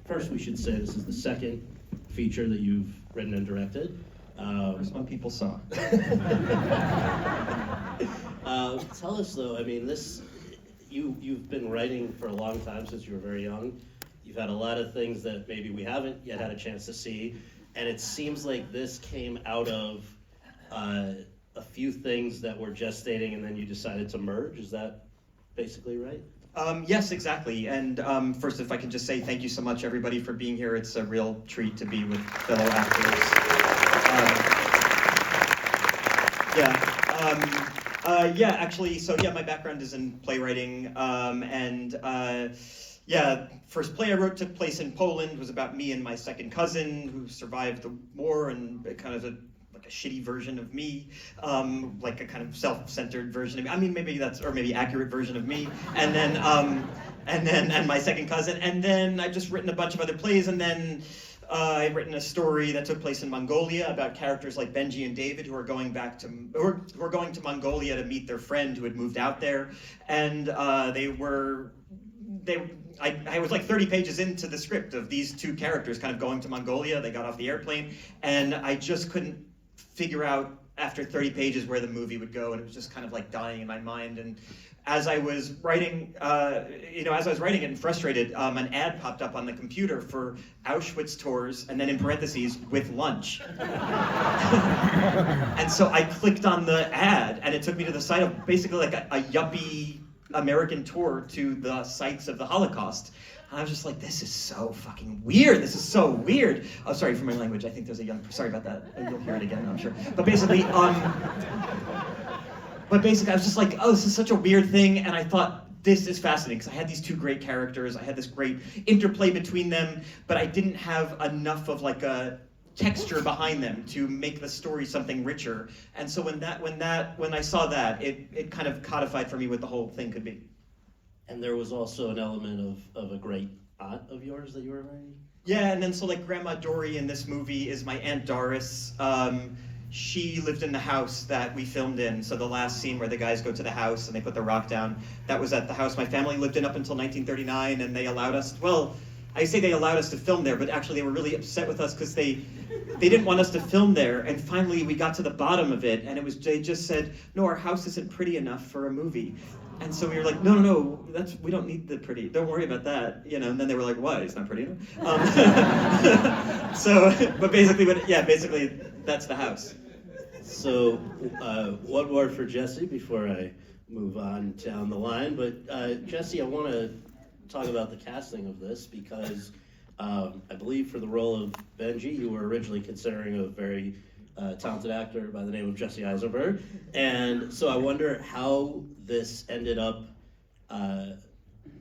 first we should say this is the second feature that you've written and directed. First one people saw. Tell us though, I mean, you've been writing for a long time, since you were very young. You've had a lot of things that maybe we haven't yet had a chance to see, and it seems like this came out of a few things that were gestating and then you decided to merge. Is that basically right? Yes, exactly. And first, if I could just say thank you so much, everybody, for being here. It's a real treat to be with fellow actors. Actually, so my background is in playwriting, first play I wrote took place in Poland. It was about me and my second cousin who survived the war, and kind of a shitty version of me, like a kind of self-centered version of me. I mean, maybe accurate version of me. And then my second cousin. And then I've just written a bunch of other plays, and then I've written a story that took place in Mongolia about characters like Benji and David who are going to Mongolia to meet their friend who had moved out there, and I was like 30 pages into the script of these two characters kind of going to Mongolia. They got off the airplane, and I just couldn't figure out after 30 pages where the movie would go, and it was just kind of like dying in my mind. And as I was writing, it and frustrated, an ad popped up on the computer for Auschwitz tours, and then in parentheses, with lunch. And so I clicked on the ad, and it took me to the site of basically like a yuppie American tour to the sites of the Holocaust. And I was just like, this is so fucking weird. This is so weird. Oh, sorry for my language. I think there's sorry about that. You'll hear it again, I'm sure. But basically, I was just like, oh, this is such a weird thing. And I thought, this is fascinating, because I had these two great characters. I had this great interplay between them, but I didn't have enough of like a texture behind them to make the story something richer. And so when I saw that, it kind of codified for me what the whole thing could be. And there was also an element of a great aunt of yours that you were writing? Yeah, and then so like Grandma Dory in this movie is my Aunt Doris. She lived in the house that we filmed in. So the last scene where the guys go to the house and they put the rock down, that was at the house my family lived in up until 1939, and they allowed us, I say they allowed us to film there, but actually they were really upset with us because they didn't want us to film there. And finally we got to the bottom of it, and they just said, no, our house isn't pretty enough for a movie. And so we were like, no, we don't need the pretty, don't worry about that, And then they were like, what, it's not pretty enough? But basically that's the house. So one more for Jesse before I move on down the line. But Jesse, I want to talk about the casting of this, because I believe for the role of Benji, you were originally considering a very talented actor by the name of Jesse Eisenberg. And so I wonder how this ended up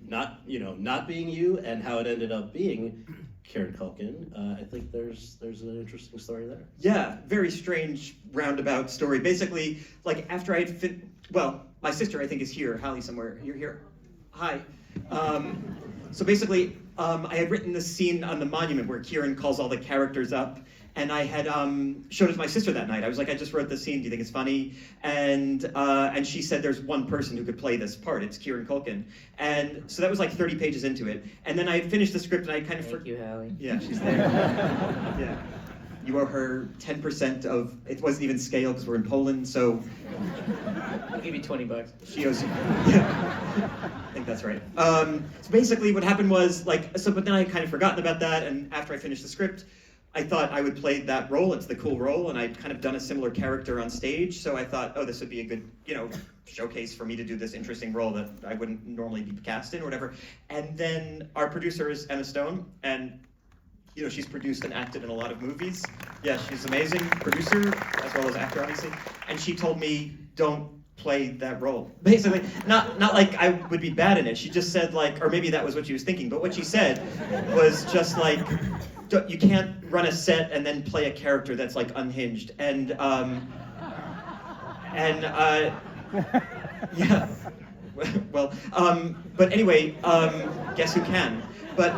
not being you, and how it ended up being Kieran Culkin. I think there's an interesting story there. Yeah, very strange roundabout story. Basically, like after I had my sister I think is here, Hallie somewhere. You're here? Hi. So basically, I had written this scene on the monument where Kieran calls all the characters up, and I had showed it to my sister that night. I was like, I just wrote this scene. Do you think it's funny? And she said, there's one person who could play this part. It's Kieran Culkin. And so that was like 30 pages into it. And then I had finished the script, and I kind of... Thank you, Hallie. Yeah, she's there. Yeah. You owe her 10% of... It wasn't even scale because we're in Poland, so... I'll give you $20. She owes you... Yeah. I think that's right. So basically what happened was, but then I had kind of forgotten about that, and after I finished the script, I thought I would play that role. It's the cool role, and I'd kind of done a similar character on stage, so I thought, oh, this would be a good, showcase for me to do this interesting role that I wouldn't normally be cast in or whatever. And then our producer is Emma Stone, and she's produced and acted in a lot of movies. Yeah, she's an amazing producer, as well as actor, obviously. And she told me, don't play that role. Basically, not like I would be bad in it. She just said or maybe that was what she was thinking, but what she said was just you can't run a set and then play a character that's unhinged. And yeah. Well, but anyway, guess who can? But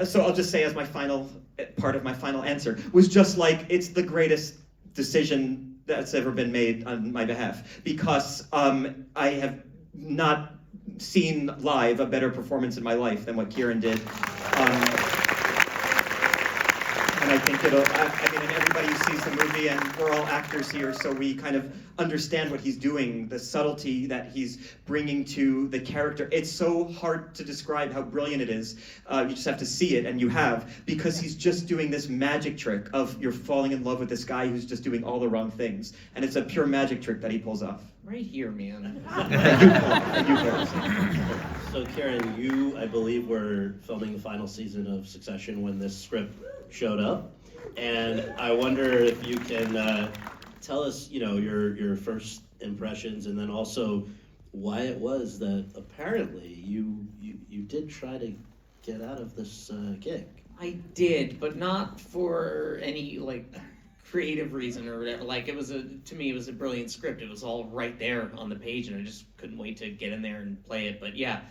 so I'll just say as my final part of my final answer was just it's the greatest decision that's ever been made on my behalf, because I have not seen live a better performance in my life than what Kieran did. And I think and everybody sees the movie, and we're all actors here, so we kind of understand what he's doing, the subtlety that he's bringing to the character. It's so hard to describe how brilliant it is. You just have to see it, and you have, because he's just doing this magic trick of you're falling in love with this guy who's just doing all the wrong things. And it's a pure magic trick that he pulls off. Right here, man. And you Paul. So Kieran, you, I believe, were filming the final season of Succession when this script showed up, and I wonder if you can tell us, your first impressions, and then also why it was that apparently you did try to get out of this gig. I did, but not for any creative reason or whatever. To me, it was a brilliant script. It was all right there on the page, and I just couldn't wait to get in there and play it. But yeah,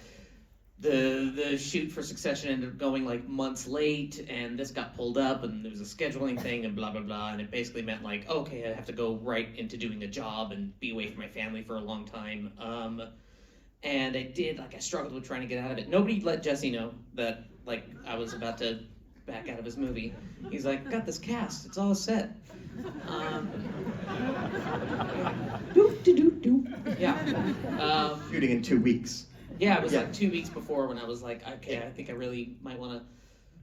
the shoot for Succession ended up going months late, and this got pulled up, and there was a scheduling thing, and blah blah blah, and it basically meant okay, I have to go right into doing a job and be away from my family for a long time. And I struggled with trying to get out of it. Nobody let Jesse know that I was about to back out of his movie. He's like, got this cast, it's all set. Yeah. Shooting in 2 weeks. Yeah, it was 2 weeks before when I was like, okay, I think I really might want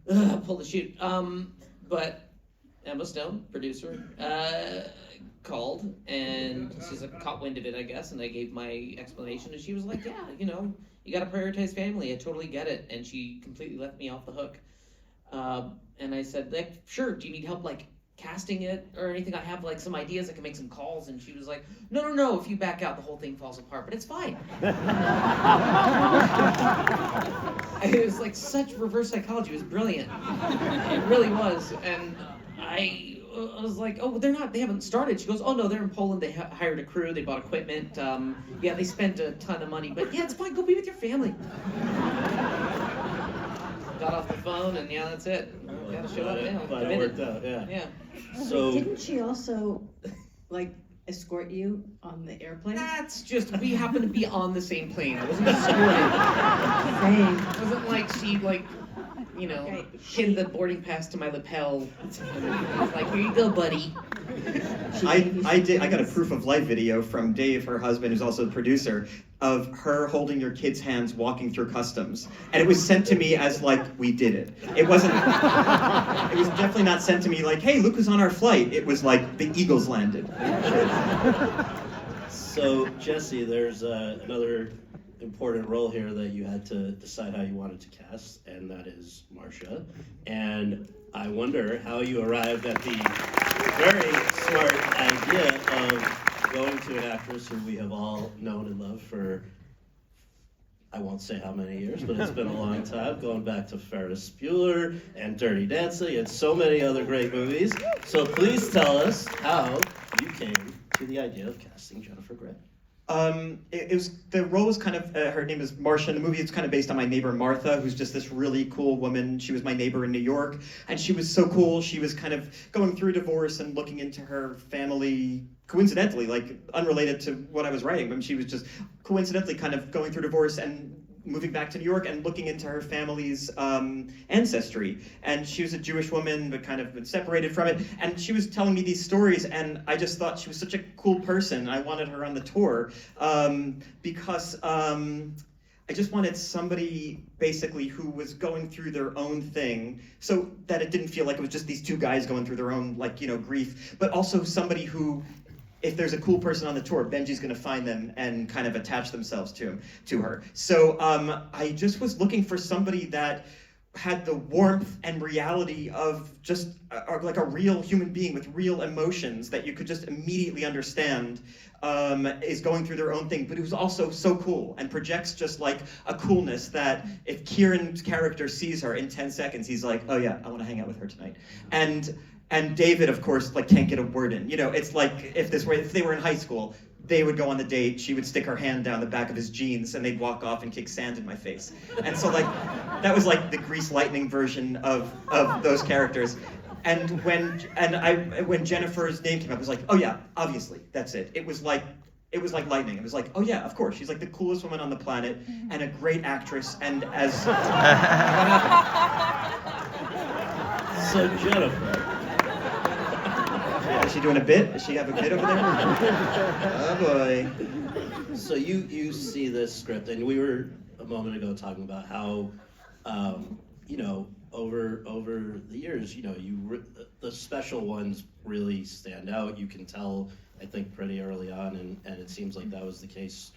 to pull the shoot. But Emma Stone, producer, called, and she's caught wind of it, I guess, and I gave my explanation, and she was like, yeah, you got to prioritize family. I totally get it. And she completely left me off the hook. And I said, sure, do you need help, casting it or anything? I have some ideas, I can make some calls. And she was like, no, if you back out, the whole thing falls apart, but it's fine. It was such reverse psychology. It was brilliant. It really was. And I was like, oh, they haven't started. She goes, oh no, they're in Poland. They hired a crew, they bought equipment. Yeah, they spent a ton of money, but yeah, it's fine, go be with your family. Got off the phone, and yeah, that's it. Gotta show up now. But it worked out, yeah. Yeah. So Didn't she also escort you on the airplane? That's just, we happened to be on the same plane. I wasn't escorted. Same. It wasn't she Okay. pinned the boarding pass to my lapel. And was like, here you go, buddy. I got a proof of life video from Dave, her husband, who's also the producer, of her holding your kids' hands walking through customs. And it was sent to me as we did it. It was definitely not sent to me hey, Luke was on our flight. It was the Eagles landed. So Jesse, there's another important role here that you had to decide how you wanted to cast, and that is Marcia. And I wonder how you arrived at the very smart idea of going to an actress who we have all known and loved for, I won't say how many years, but it's been a long time, going back to Ferris Bueller and Dirty Dancing and so many other great movies. So please tell us how you came to the idea of casting Jennifer Grey. The role was kind of, her name is Marcia in the movie. It's kind of based on my neighbor Martha, who's just this really cool woman. She was my neighbor in New York, and she was so cool. She was kind of going through a divorce and looking into her family, coincidentally, unrelated to what I was writing, but she was just coincidentally kind of going through divorce and moving back to New York and looking into her family's ancestry. And she was a Jewish woman, but kind of been separated from it. And she was telling me these stories, and I just thought she was such a cool person. I wanted her on the tour because I just wanted somebody basically who was going through their own thing, so that it didn't feel like it was just these two guys going through their own grief, but also somebody who, if there's a cool person on the tour, Benji's going to find them and kind of attach themselves to her. So I just was looking for somebody that had the warmth and reality of just a real human being with real emotions that you could just immediately understand is going through their own thing, but who's also so cool and projects just a coolness that if Kieran's character sees her in 10 seconds, he's like, oh yeah, I want to hang out with her tonight. And David, of course, can't get a word in. It's if they were in high school, they would go on the date, she would stick her hand down the back of his jeans, and they'd walk off and kick sand in my face. And so that was the Grease Lightning version of those characters. And when Jennifer's name came up, I was like, oh yeah, obviously, that's it. It was it was like lightning. It was like, oh yeah, of course, she's like the coolest woman on the planet and a great actress. And as So Jennifer, is she doing a bit? Does she have a bit over there? Oh boy. so you see this script, and we were a moment ago talking about how, you know, over the years, you know, the special ones really stand out. You can tell, I think, pretty early on, and it seems like that was the case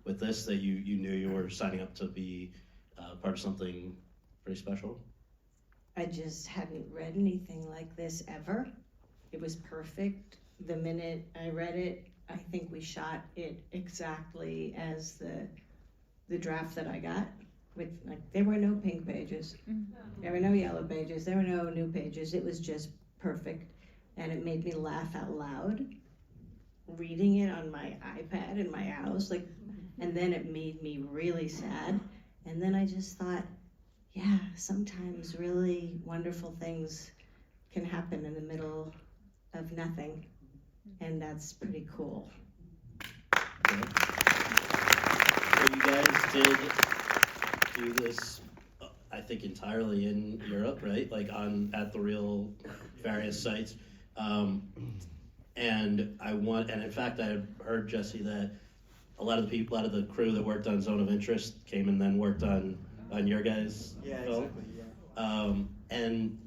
with this, that you knew you were signing up to be part of something pretty special. I just hadn't read anything like this ever. It was perfect. The minute I read it, I think we shot it exactly as the draft that I got. With, like, there were no pink pages, there were no yellow pages, there were no new pages. It was just perfect, and it made me laugh out loud reading it on my iPad in my house, like, and then it made me really sad. And then I just thought, yeah, sometimes really wonderful things can happen in the middle of nothing, and that's pretty cool. So you guys did do this, I think, entirely in Europe, right? Like at the real various sites. And in fact, I heard, Jesse, that a lot of the crew that worked on Zone of Interest came and then worked on your guys' film. Exactly, yeah. And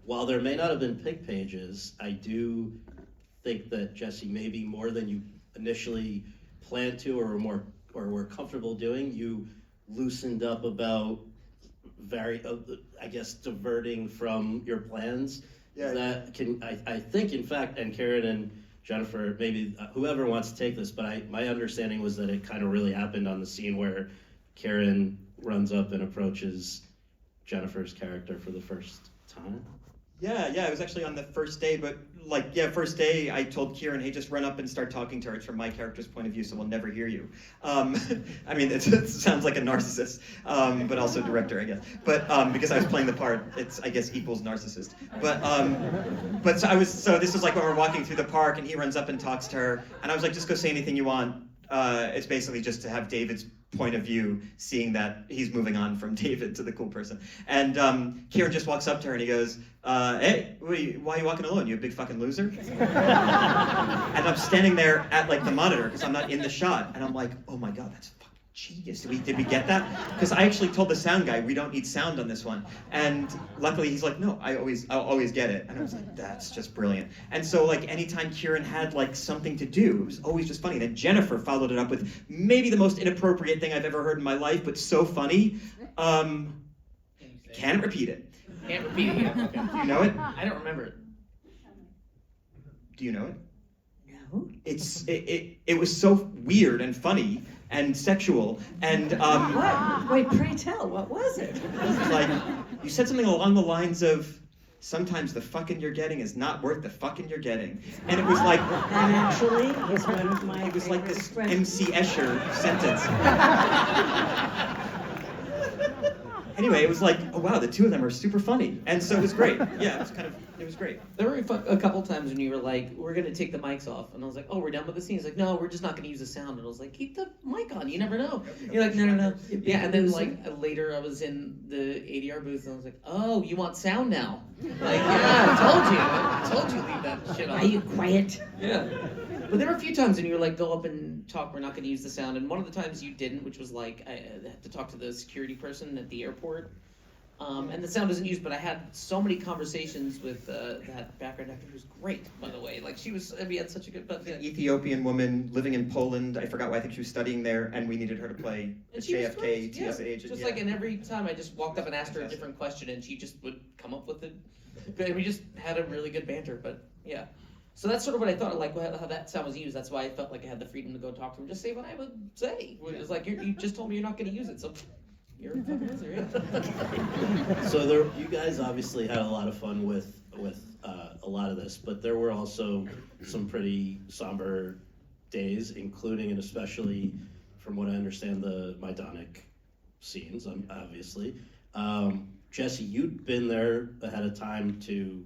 while there may not have been pig pages, I do think that, Jesse, maybe more than you initially planned to or were comfortable doing, you loosened up about I guess, diverting from your plans. Yeah. I think, in fact, and Kieran and Jennifer, maybe whoever wants to take this, but my understanding was that it kind of really happened on the scene where Kieran runs up and approaches Jennifer's character for the first time. Yeah, it was actually on the first day, but first day I told Kieran, hey, just run up and start talking to her. It's from my character's point of view, so we'll never hear you. I mean, it sounds like a narcissist, but also director, I guess. But because I was playing the part, it's, I guess, equals narcissist. But so this was like when we're walking through the park, and he runs up and talks to her, and I was like, just go say anything you want. It's basically just to have David's point of view, seeing that he's moving on from David to the cool person. And Kieran just walks up to her and he goes, hey, why are you walking alone? You a big fucking loser? And I'm standing there at like the monitor because I'm not in the shot. And I'm like, oh my God, that's fucking genius. Did we get that? Because I actually told the sound guy, we don't need sound on this one. And luckily he's like, no, I'll always get it. And I was like, that's just brilliant. And so like anytime Kieran had like something to do, it was always just funny. Then Jennifer followed it up with maybe the most inappropriate thing I've ever heard in my life, but so funny. Can't repeat it. Can't repeat it yet. Okay. Do you know it? I don't remember it. Do you know it? No? It was so weird and funny and sexual and What? Wait, pray tell, what was it? like you said something along the lines of, sometimes the fucking you're getting is not worth the fucking you're getting. And it was like, That actually is one of my it was like favorite this expressions. MC Escher sentence. Anyway, it was like, oh wow, the two of them are super funny. And so it was great. Yeah, it was great. There were a couple times when you were like, we're going to take the mics off. And I was like, oh, we're done with the scene. He's like, no, we're just not going to use the sound. And I was like, keep the mic on. You never know. You're like, no. Yeah, and then like later I was in the ADR booth and I was like, oh, you want sound now? Like, yeah, I told you leave that shit on. Are you quiet? Yeah. But there were a few times when you were like, go up and talk, we're not going to use the sound. And one of the times you didn't, which was like, I had to talk to the security person at the airport. And the sound isn't used, but I had so many conversations with that background actor who's great, by the way. Like, we had such a good... But, Ethiopian woman living in Poland. I forgot why. I think she was studying there, and we needed her to play a and she was JFK great, TSA yeah. agent. Just yeah. like, and every time I just walked up and asked her a different question, and she just would come up with it. And we just had a really good banter, but yeah. So that's sort of what I thought, like how that sound was used. That's why I felt like I had the freedom to go talk to him, just say what I would say. It was like, you just told me you're not going to use it, so you're a fucking loser, yeah. So you guys obviously had a lot of fun with a lot of this, but there were also some pretty somber days, including and especially, from what I understand, the Maidanic scenes, obviously. Jesse, you'd been there ahead of time to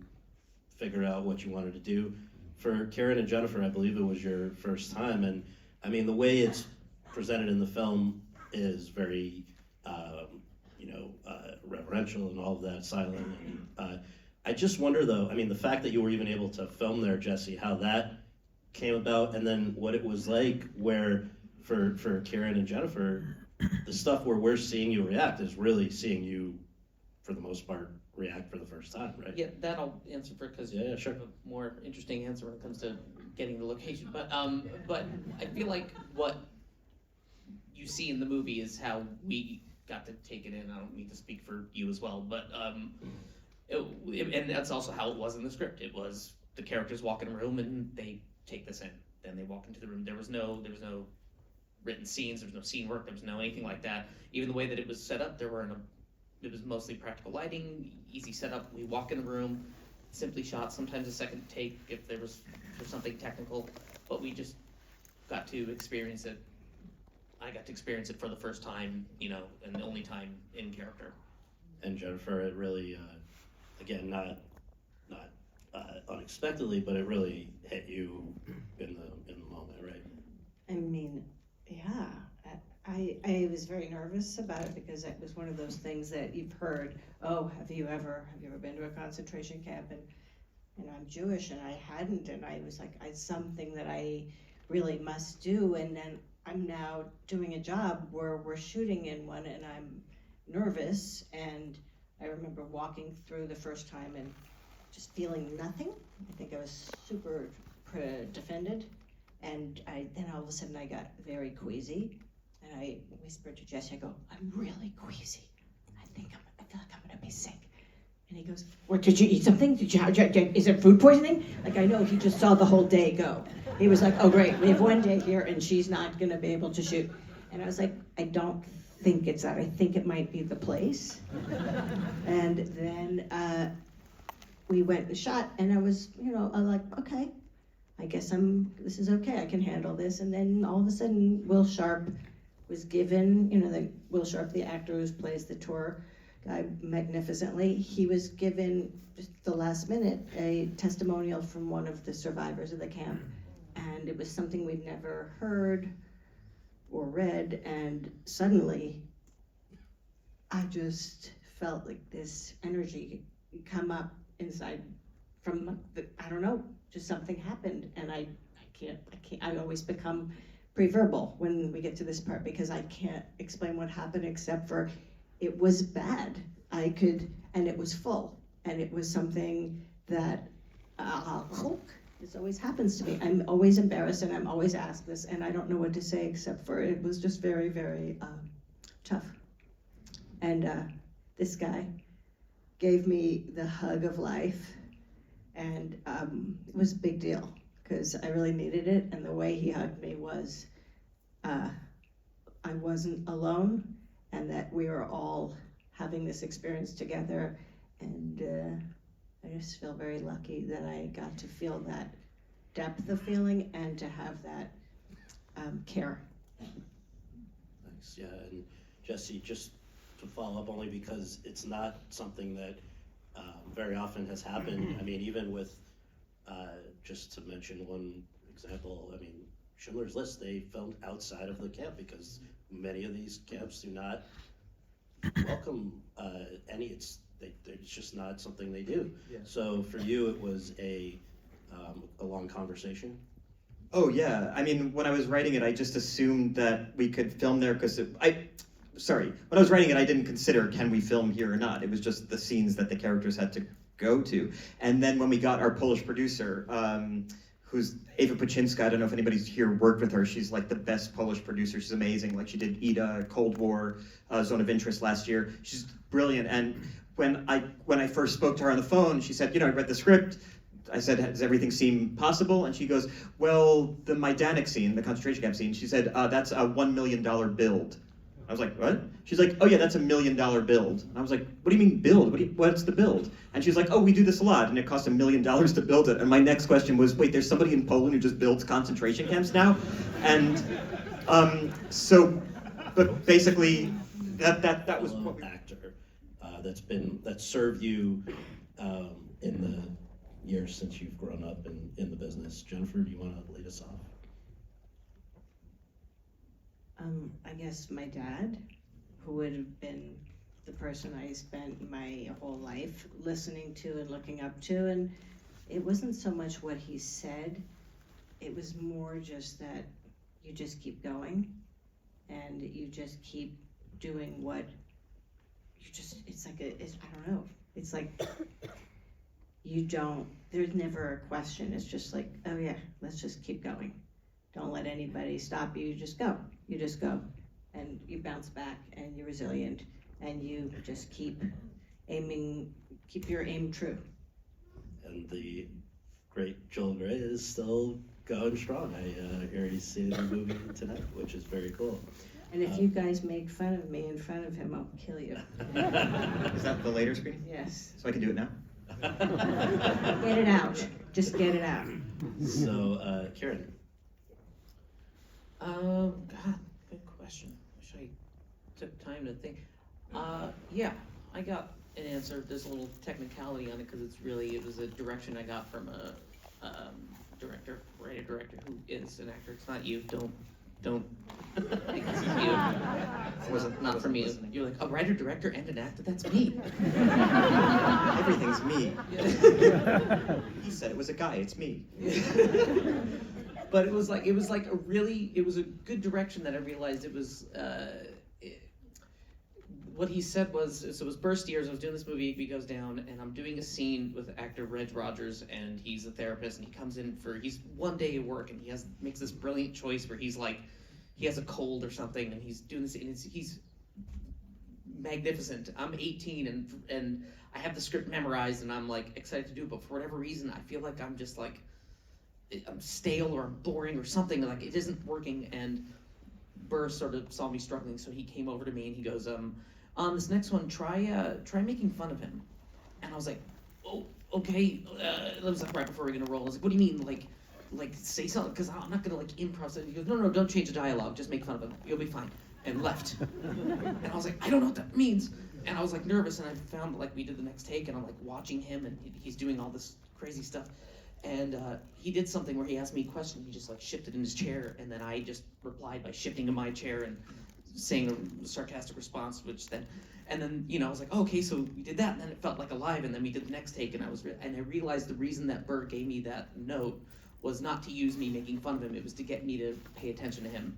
figure out what you wanted to do. For Kieran and Jennifer, I believe it was your first time, and I mean, the way it's presented in the film is very, reverential and all of that, silent. And I just wonder, though, I mean, the fact that you were even able to film there, Jesse, how that came about, and then what it was like where, for Kieran and Jennifer, the stuff where we're seeing you react is really seeing you, for the most part, react for the first time, right? Yeah, that I'll answer for, because Yeah, sure. you have a more interesting answer when it comes to getting the location. But I feel like what you see in the movie is how we got to take it in. I don't mean to speak for you as well, but and that's also how it was in the script. It was the characters walk in a room and they take this in. Then they walk into the room. There was no written scenes. There was no scene work. There was no anything like that. Even the way that it was set up, it was mostly practical lighting, easy setup. We walk in the room, simply shot. Sometimes a second take if there was something technical, but we just got to experience it. I got to experience it for the first time, and the only time in character. And Jennifer, it really, again, not unexpectedly, but it really hit you in the moment, right? I mean, yeah, I was very nervous about it because it was one of those things that you've heard, oh, have you ever been to a concentration camp? And I'm Jewish and I hadn't, and I was like, it's something that I really must do. And then I'm now doing a job where we're shooting in one and I'm nervous. And I remember walking through the first time and just feeling nothing. I think I was super defended. And then all of a sudden I got very queasy. And I whispered to Jesse, I go, I'm really queasy. I feel like I'm gonna be sick. And he goes, what, did you eat something? Is it food poisoning? Like, I know he just saw the whole day go. He was like, oh great, we have one day here and she's not gonna be able to shoot. And I was like, I don't think it's that. I think it might be the place. And then we went and shot and I was, I'm like, okay, I guess this is okay, I can handle this. And then all of a sudden, Will Sharp was given, Will Sharp, the actor who plays the tour guy magnificently, he was given, just the last minute, a testimonial from one of the survivors of the camp. And it was something we'd never heard or read, and suddenly, I just felt like this energy come up inside from, I don't know, just something happened, and I can't, I always become pre-verbal when we get to this part because I can't explain what happened except for it was bad. And it was full, and it was something that, this always happens to me. I'm always embarrassed and I'm always asked this and I don't know what to say except for it was just very, very tough. And this guy gave me the hug of life, and it was a big deal because I really needed it, and the way he hugged me was I wasn't alone and that we were all having this experience together, and I just feel very lucky that I got to feel that depth of feeling and to have that care. Thanks, yeah, and Jesse, just to follow up, only because it's not something that very often has happened. I mean, even with, just to mention one example, I mean, Schindler's List, they filmed outside of the camp because many of these camps do not welcome it's just not something they do. Yeah. So for you, it was a long conversation. Oh yeah, I mean, when I was writing it, I just assumed that we could film there because when I was writing it, I didn't consider can we film here or not. It was just the scenes that the characters had to go to. And then when we got our Polish producer, who's Eva Paczynska, I don't know if anybody's here worked with her. She's like the best Polish producer. She's amazing. Like she did Ida, Cold War, Zone of Interest last year. She's brilliant. And when I first spoke to her on the phone, she said, I read the script. I said, does everything seem possible? And she goes, well, the Majdanek scene, the concentration camp scene, she said, that's a $1 million build. I was like, what? She's like, oh yeah, that's $1 million build. And I was like, what do you mean build? What's the build? And she's like, oh, we do this a lot, and it costs $1 million to build it. And my next question was, wait, there's somebody in Poland who just builds concentration camps now? And but basically, that was what we... actor that served you in the years since you've grown up in the business. Jennifer, do you want to lead us off? I guess my dad, who would have been the person I spent my whole life listening to and looking up to. And it wasn't so much what he said, it was more just that you just keep going and you just keep doing what you just, it's like I don't know, it's like there's never a question. It's just like, oh yeah, let's just keep going. Don't let anybody stop you, just go. You just go. And you bounce back and you're resilient and you just keep your aim true. And the great Joel Gray is still going strong. I hear he's seeing the movie tonight, which is very cool. And if you guys make fun of me in front of him, I'll kill you. Is that the later screen? Yes. So I can do it now? Get it out. Just get it out. So, Kieran. God, good question. Wish I took time to think. Yeah, I got an answer. There's a little technicality on it because it was a direction I got from a writer-director who is an actor. It's not you. Don't think this is you. It wasn't not from you. You're like a writer-director and an actor. That's me. Everything's me. He said it was a guy. It's me. But it was like a good direction that I realized it was. What he said was, so it was burst years. I was doing this movie, Igby Goes Down, and I'm doing a scene with actor Reg Rogers, and he's a therapist, and he comes in he's one day at work, and makes this brilliant choice where he's like, he has a cold or something, and he's doing this, and he's magnificent. I'm 18, and I have the script memorized, and I'm like excited to do it, but for whatever reason, I feel like I'm just like, I'm stale or I'm boring or something, like it isn't working, and Burr sort of saw me struggling, so he came over to me and he goes, on this next one, try making fun of him. And I was like, oh, okay. It was like right before we were gonna roll. I was like, what do you mean, like say something? Because I'm not gonna like improv. He goes, no, don't change the dialogue. Just make fun of him. You'll be fine. And left. And I was like, I don't know what that means. And I was like nervous, and I found like we did the next take, and I'm like watching him, and he's doing all this crazy stuff. And he did something where he asked me a question. He just like shifted in his chair, and then I just replied by shifting in my chair and saying a sarcastic response, and then I was like, oh, okay, so we did that, and then it felt like alive, and then we did the next take, and I realized the reason that Burr gave me that note was not to use me making fun of him. It was to get me to pay attention to him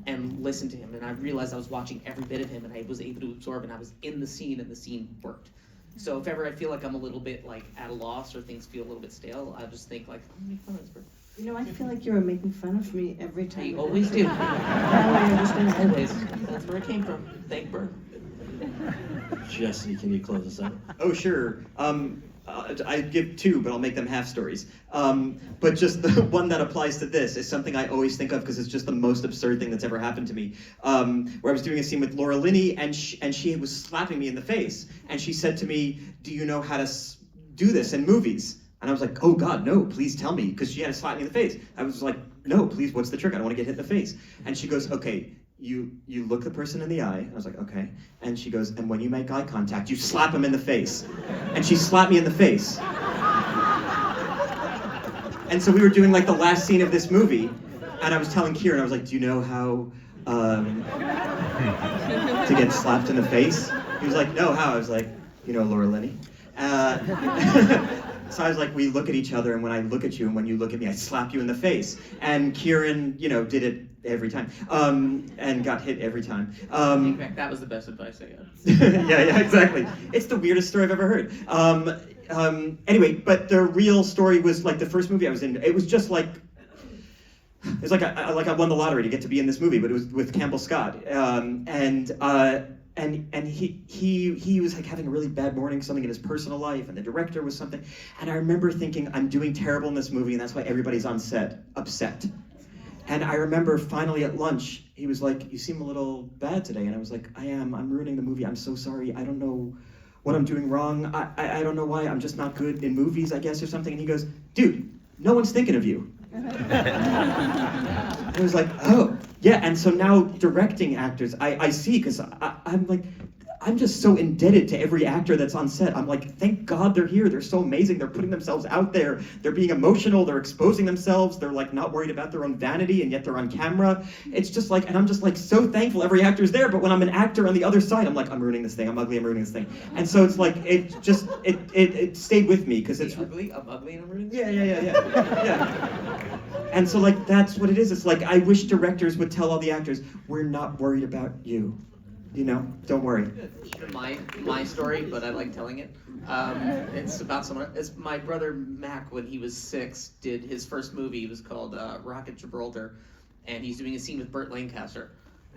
and listen to him, and I realized I was watching every bit of him, and I was able to absorb, and I was in the scene, and the scene worked. So if ever I feel like I'm a little bit like at a loss or things feel a little bit stale, I just think like, I'm gonna make fun of this Burr. I feel like you were making fun of me every time. You always do. Always. That's where it came from. Thank Burr. Jesse, can you close us out? Oh, sure. I give two, but I'll make them half stories. But just the one that applies to this is something I always think of because it's just the most absurd thing that's ever happened to me. Where I was doing a scene with Laura Linney, and she was slapping me in the face, and she said to me, "Do you know how to do this in movies?" And I was like, oh God, no, please tell me, because she had to slap me in the face. I was like, no, please, what's the trick? I don't want to get hit in the face. And she goes, okay, you look the person in the eye. I was like, okay. And she goes, and when you make eye contact, you slap him in the face. And she slapped me in the face. And so we were doing like the last scene of this movie, and I was telling Kieran, I was like, do you know how to get slapped in the face? He was like, no, how? I was like, Laura Linney. So I was like, we look at each other, and when I look at you and when you look at me, I slap you in the face. And Kieran, did it every time, and got hit every time. In fact, that was the best advice I got. yeah, exactly. It's the weirdest story I've ever heard. Anyway, but the real story was like the first movie I was in. It was just like, it's like I won the lottery to get to be in this movie, but it was with Campbell Scott, and he was like having a really bad morning, something in his personal life, and the director was something, and I remember thinking, I'm doing terrible in this movie, and that's why everybody's on set upset. And I remember finally at lunch, he was like, you seem a little bad today, and I was like, I'm ruining the movie, I'm so sorry, I don't know what I'm doing wrong, I don't know why, I'm just not good in movies, I guess, or something. And he goes, dude, no one's thinking of you. I was like, oh, yeah, and so now directing actors, I see, because I'm like, I'm just so indebted to every actor that's on set. I'm like, thank God they're here. They're so amazing. They're putting themselves out there. They're being emotional. They're exposing themselves. They're like not worried about their own vanity, and yet they're on camera. It's just like, and I'm just like so thankful every actor's there. But when I'm an actor on the other side, I'm like, I'm ruining this thing. I'm ugly. I'm ruining this thing. And so it's like, it stayed with me because it's ugly. I'm ugly and I'm ruining. yeah. And so like that's what it is. It's like I wish directors would tell all the actors, we're not worried about you. You know, don't worry. Even my story, but I like telling it. It's about someone. It's my brother Mac. When he was 6, did his first movie. It was called Rocket Gibraltar, and he's doing a scene with Burt Lancaster,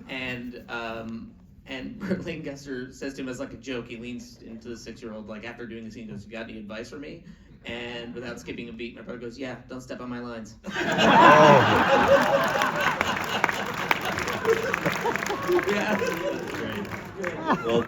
and Burt Lancaster says to him as like a joke. He leans into the 6-year-old like after doing the scene, goes, "You got any advice for me?" And without skipping a beat, my brother goes, "Yeah, don't step on my lines." Yeah. Well,